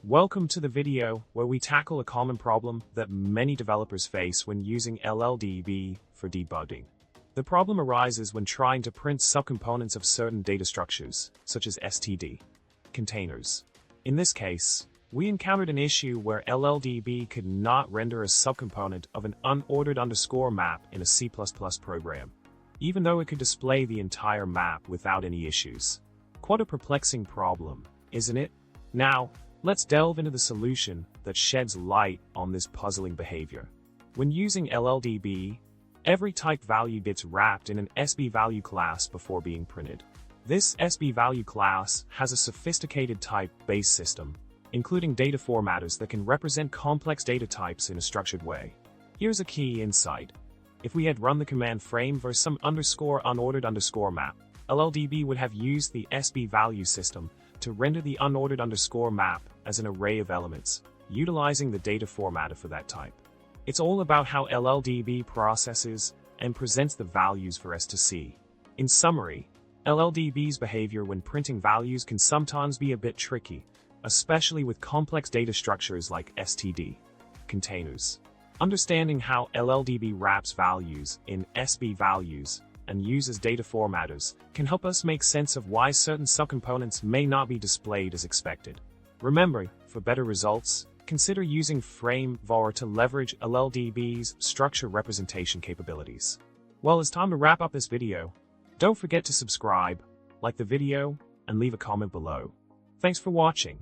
Welcome to the video where we tackle a common problem that many developers face when using LLDB for debugging. The problem arises when trying to print subcomponents of certain data structures, such as std containers. In this case, we encountered an issue where LLDB could not render a subcomponent of an unordered underscore map in a C++ program, even though it could display the entire map without any issues. Quite a perplexing problem, isn't it? Now, let's delve into the solution that sheds light on this puzzling behavior. When using LLDB, every type value gets wrapped in an SBValue class before being printed. This SBValue class has a sophisticated type-based system, including data formatters that can represent complex data types in a structured way. Here's a key insight. If we had run the command frame versus some unordered underscore map, LLDB would have used the SBValue system to render the unordered underscore map as an array of elements, utilizing the data formatter for that type. It's all about how LLDB processes and presents the values for us to see. In summary, LLDB's behavior when printing values can sometimes be a bit tricky, especially with complex data structures like std containers. Understanding how LLDB wraps values in SBValues and uses data formatters can help us make sense of why certain subcomponents may not be displayed as expected. Remember, for better results, consider using frame-var to leverage LLDB's structure representation capabilities. Well, it's time to wrap up this video. Don't forget to subscribe, like the video, and leave a comment below. Thanks for watching.